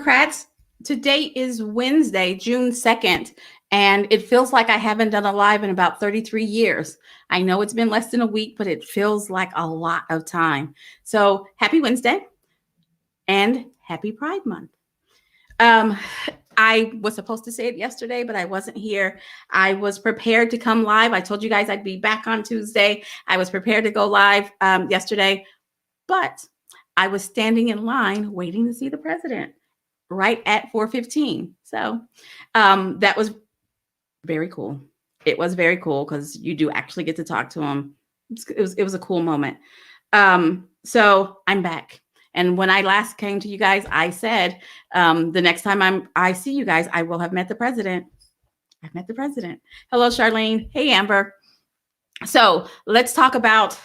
Democrats. Today is Wednesday, June 2nd, and it feels like I haven't done a live in about 33 years. I know it's been less than a week, but it feels like a lot of time. So happy Wednesday and happy Pride Month. I was supposed to say it yesterday, but I wasn't here. I was prepared to come live. I told you guys I'd be back on Tuesday. I was prepared to go live yesterday, but I was standing in line waiting to see the president right at 4:15. So that was very cool. It was very cool because you do actually get to talk to him. It was a cool moment. So I'm back. And when I last came to you guys, I said the next time I see you guys, I will have met the president. I've met the president. Hello, Charlene. Hey, Amber. So let's talk about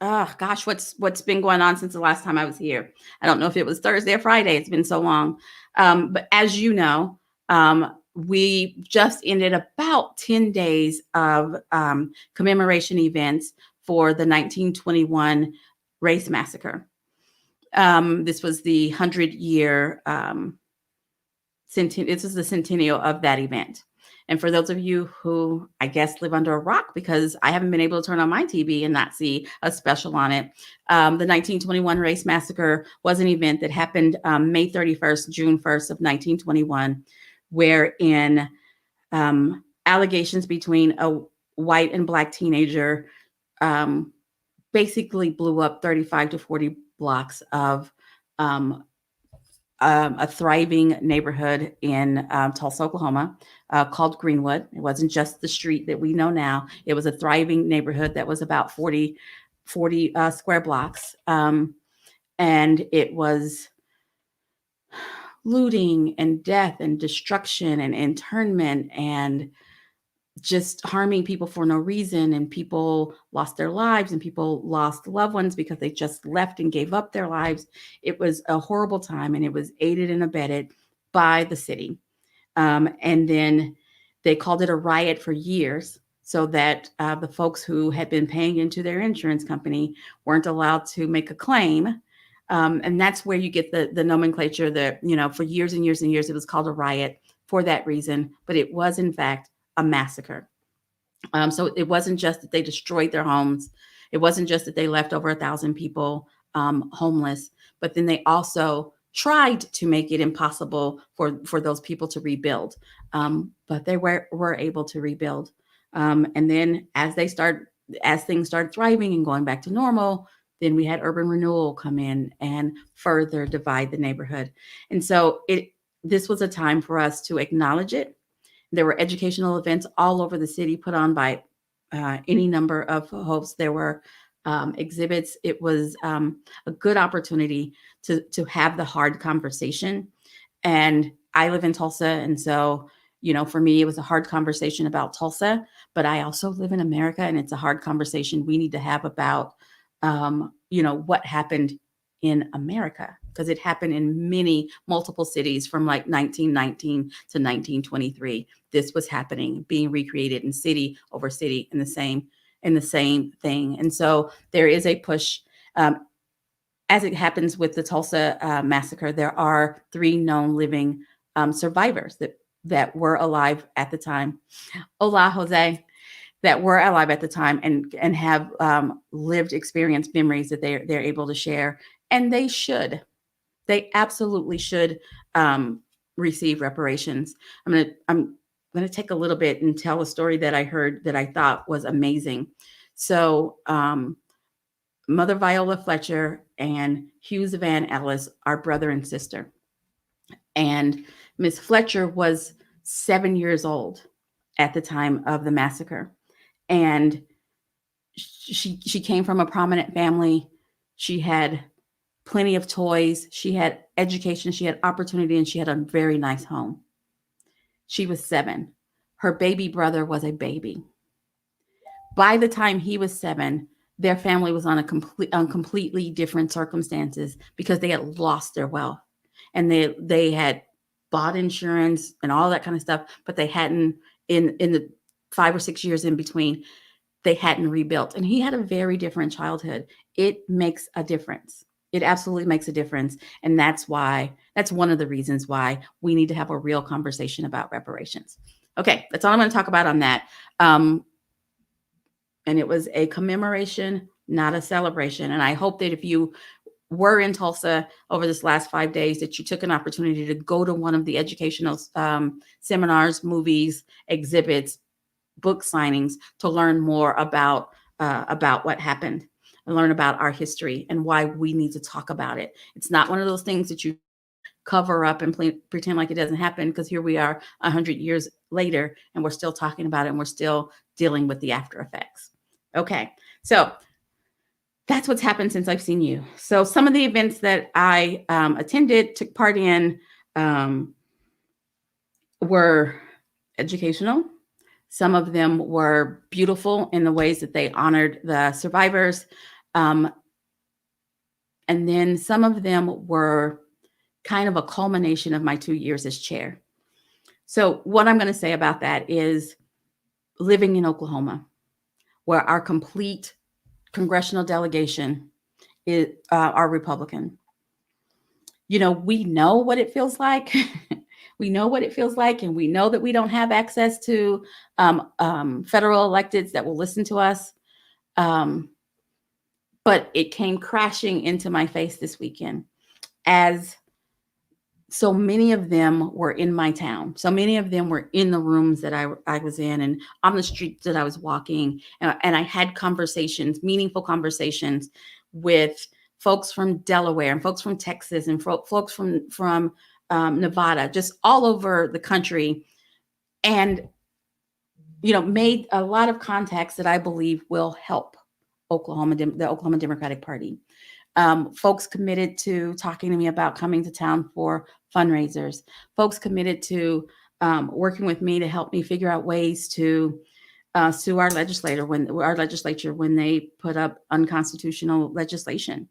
what's been going on since the last time I was here. I don't know if it was Thursday or Friday. It's been so long. But as you know, we just ended about 10 days of commemoration events for the 1921 race massacre. This was the 100-year this is the centennial of that event. And for those of you who, I guess, live under a rock because I haven't been able to turn on my TV and not see a special on it, the 1921 Race Massacre was an event that happened May 31st, June 1st of 1921, wherein allegations between a white and black teenager basically blew up 35 to 40 blocks of a thriving neighborhood in Tulsa, Oklahoma, called Greenwood. It wasn't just the street that we know now. It was a thriving neighborhood that was about 40 square blocks. And it was looting and death and destruction and internment and just harming people for no reason. And people lost their lives and people lost loved ones because they just left and gave up their lives. It was a horrible time, and it was aided and abetted by the city. And then they called it a riot for years so that the folks who had been paying into their insurance company weren't allowed to make a claim. And that's where you get the nomenclature that, for years and years and years, it was called a riot for that reason. But it was, in fact, a massacre. So it wasn't just that they destroyed their homes. It wasn't just that they left over 1,000 people homeless, but then they also tried to make it impossible for those people to rebuild. But they were able to rebuild. And then as things started thriving and going back to normal, then we had urban renewal come in and further divide the neighborhood. And so this was a time for us to acknowledge it. There were educational events all over the city put on by any number of hosts. There were exhibits. It was a good opportunity to have the hard conversation. And I live in Tulsa. And so, for me, it was a hard conversation about Tulsa, but I also live in America, and it's a hard conversation we need to have about, what happened in America, because it happened in multiple cities from like 1919 to 1923. This was happening, being recreated in city over city in the same thing. And so there is a push, as it happens with the Tulsa massacre. There are 3 known living survivors that were alive at the time. Hola, Jose. That were alive at the time and have lived experience memories that they're able to share. And they absolutely should receive reparations. I'm going to take a little bit and tell a story that I heard that I thought was amazing. So Mother Viola Fletcher and Hughes Van Ellis are brother and sister. And Miss Fletcher was 7 years old at the time of the massacre. And she came from a prominent family. She had plenty of toys. She had education. She had opportunity, and she had a very nice home. She was 7. Her baby brother was a baby. By the time he was 7, their family was on completely different circumstances because they had lost their wealth, and they had bought insurance and all that kind of stuff, but they hadn't in the 5 or 6 years in between, they hadn't rebuilt. And he had a very different childhood. It makes a difference. It absolutely makes a difference. And that's one of the reasons why we need to have a real conversation about reparations. Okay, that's all I'm going to talk about on that. And it was a commemoration, not a celebration. And I hope that if you were in Tulsa over this last 5 days, that you took an opportunity to go to one of the educational seminars, movies, exhibits, book signings to learn more about what happened and learn about our history and why we need to talk about it. It's not one of those things that you cover up and pretend like it doesn't happen, because here we are 100 years later and we're still talking about it and we're still dealing with the after effects. Okay, so that's what's happened since I've seen you. So some of the events that I attended, took part in, were educational. Some of them were beautiful in the ways that they honored the survivors. And then some of them were kind of a culmination of my 2 years as chair. So what I'm going to say about that is, living in Oklahoma, where our complete congressional delegation are Republican. We know what it feels like. We know what it feels like, and we know that we don't have access to federal electeds that will listen to us. But it came crashing into my face this weekend, as so many of them were in my town. So many of them were in the rooms that I was in and on the streets that I was walking. And I had conversations, meaningful conversations, with folks from Delaware and folks from Texas and folks from Nevada, just all over the country. And, made a lot of contacts that I believe will help the Oklahoma Democratic Party. Folks committed to talking to me about coming to town for fundraisers. Folks committed to working with me to help me figure out ways to sue our legislature when they put up unconstitutional legislation.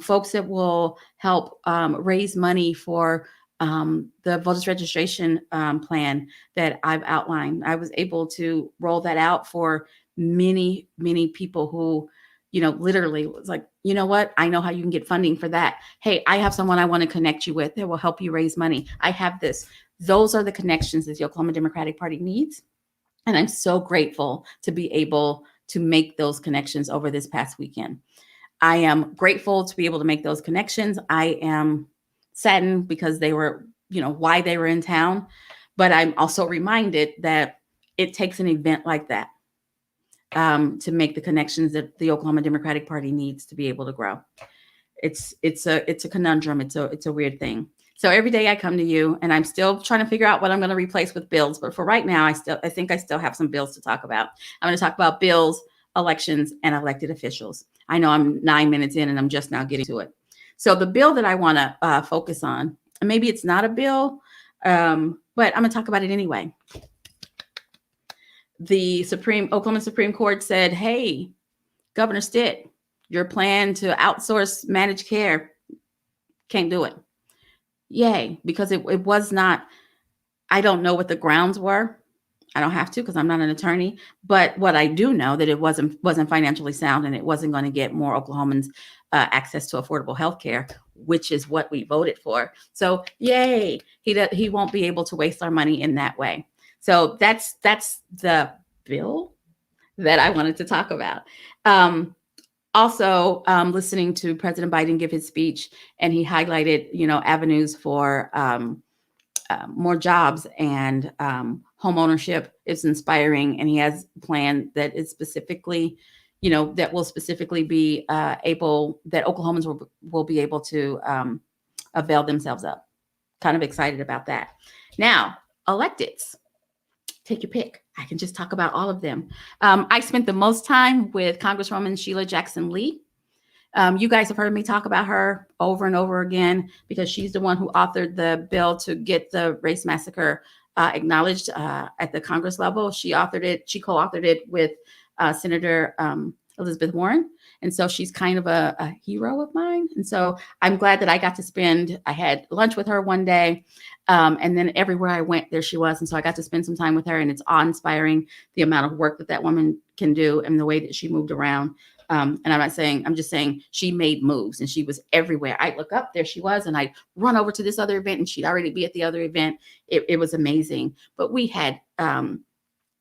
Folks that will help raise money for the voters registration plan that I've outlined. I was able to roll that out for many, many people who, literally was like, you know what? I know how you can get funding for that. Hey, I have someone I want to connect you with that will help you raise money. I have this. Those are the connections that the Oklahoma Democratic Party needs. And I'm so grateful to be able to make those connections over this past weekend. I am grateful to be able to make those connections. I am saddened because they were, why they were in town. But I'm also reminded that it takes an event like that to make the connections that the Oklahoma Democratic Party needs to be able to grow. It's a conundrum. It's a weird thing. So every day I come to you, and I'm still trying to figure out what I'm going to replace with bills. But for right now, I think I still have some bills to talk about. I'm going to talk about bills, elections, and elected officials. I know I'm 9 minutes in and I'm just now getting to it. So the bill that I want to focus on, and maybe it's not a bill, but I'm going to talk about it anyway. The Oklahoma Supreme Court said, hey, Governor Stitt, your plan to outsource managed care, can't do it. Yay, because it was not, I don't know what the grounds were. I don't have to, because I'm not an attorney. But what I do know, that it wasn't financially sound, and it wasn't going to get more Oklahomans access to affordable health care, which is what we voted for. So yay, he won't be able to waste our money in that way. So that's the bill that I wanted to talk about. Also, listening to President Biden give his speech, and he highlighted, avenues for more jobs and home ownership is inspiring. And he has a plan that is specifically, that will specifically be that Oklahomans will be able to avail themselves of. Kind of excited about that. Now, electeds. Take your pick. I can just talk about all of them. I spent the most time with Congresswoman Sheila Jackson Lee. You guys have heard me talk about her over and over again, because she's the one who authored the bill to get the race massacre acknowledged at the Congress level. She co-authored it with Senator Elizabeth Warren. And so she's kind of a hero of mine. And so I'm glad that I got to I had lunch with her one day. And then everywhere I went, there she was. And so I got to spend some time with her, and it's awe-inspiring the amount of work that that woman can do and the way that she moved around. And I'm just saying she made moves, and she was everywhere. I look up, there she was, and I run over to this other event, and she'd already be at the other event. It was amazing. But we had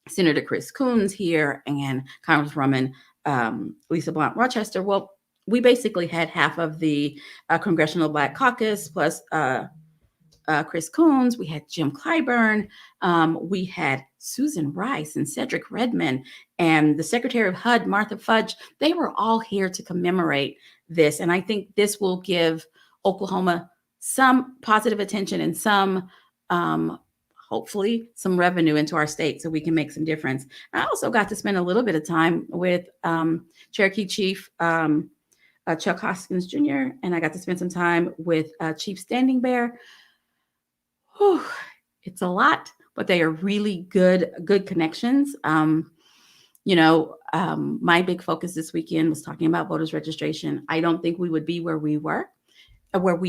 Senator Chris Coons here and Congresswoman Lisa Blunt Rochester. Well, we basically had half of the Congressional Black Caucus plus Chris Coons. We had Jim Clyburn. We had Susan Rice and Cedric Redmond and the Secretary of HUD, Martha Fudge. They were all here to commemorate this. And I think this will give Oklahoma some positive attention and some, hopefully, some revenue into our state so we can make some difference. I also got to spend a little bit of time with Cherokee Chief Chuck Hoskins Jr., and I got to spend some time with Chief Standing Bear. Whew, it's a lot, but they are really good connections. My big focus this weekend was talking about voters registration. I don't think we would be where we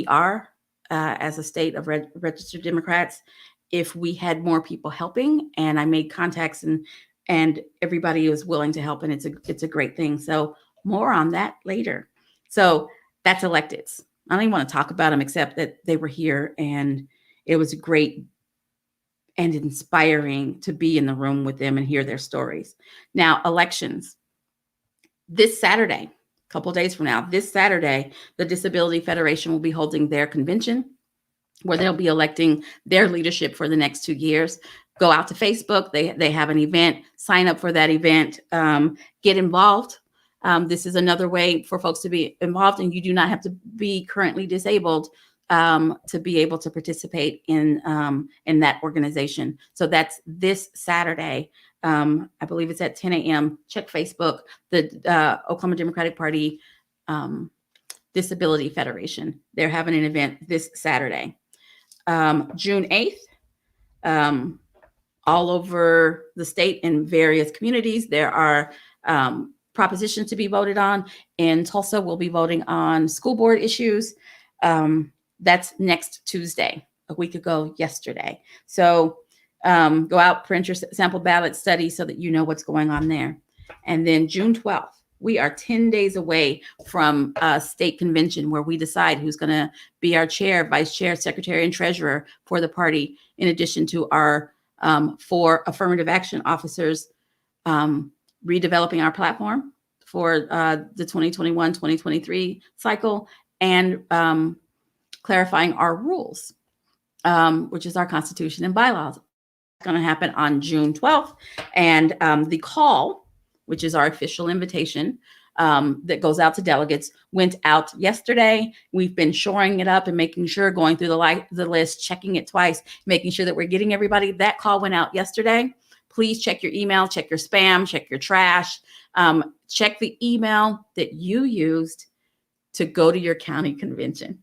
are as a state of registered Democrats if we had more people helping. And I made contacts, and everybody was willing to help, and it's a great thing. So more on that later. So that's electeds. I don't even want to talk about them except that they were here, and it was great and inspiring to be in the room with them and hear their stories. Now, elections. This Saturday, a couple of days from now, this Saturday, the Disability Federation will be holding their convention where they'll be electing their leadership for the next 2 years. Go out to Facebook. They have an event. Sign up for that event. Get involved. This is another way for folks to be involved, and you do not have to be currently disabled to be able to participate in that organization. So that's this Saturday. I believe it's at 10 a.m. Check Facebook, the Oklahoma Democratic Party Disability Federation. They're having an event this Saturday. June 8th, all over the state in various communities, there are propositions to be voted on. In Tulsa, we'll be voting on school board issues. That's next Tuesday, a week ago yesterday. So go out, print your sample ballot, study so that you know what's going on there. And then June 12th, we are 10 days away from a state convention where we decide who's going to be our chair, vice chair, secretary, and treasurer for the party, in addition to our 4 affirmative action officers redeveloping our platform for the 2021-2023 cycle, and clarifying our rules, which is our Constitution and bylaws. It's going to happen on June 12th. And the call, which is our official invitation that goes out to delegates, went out yesterday. We've been shoring it up and making sure, going through the list, checking it twice, making sure that we're getting everybody. That call went out yesterday. Please check your email, check your spam, check your trash, check the email that you used to go to your county convention.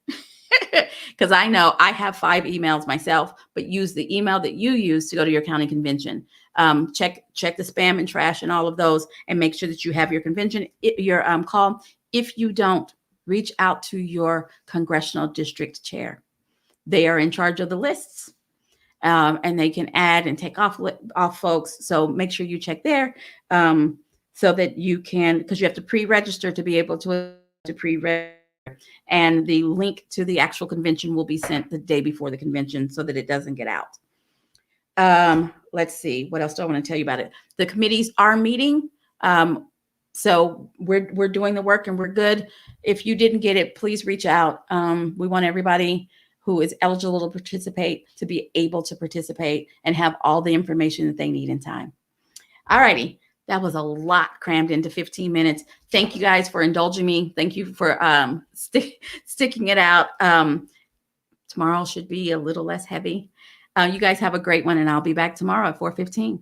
Because I know I have 5 emails myself, but use the email that you use to go to your county convention. Check the spam and trash and all of those, and make sure that you have your convention, your call. If you don't, reach out to your congressional district chair. They are in charge of the lists, and they can add and take off folks. So make sure you check there so that you can, because you have to pre-register to be able to pre-register. And the link to the actual convention will be sent the day before the convention so that it doesn't get out. Let's see. What else do I want to tell you about it? The committees are meeting. So we're doing the work, and we're good. If you didn't get it, please reach out. We want everybody who is eligible to participate to be able to participate and have all the information that they need in time. All righty. That was a lot crammed into 15 minutes. Thank you guys for indulging me. Thank you for sticking it out. Tomorrow should be a little less heavy. You guys have a great one, and I'll be back tomorrow at 4:15.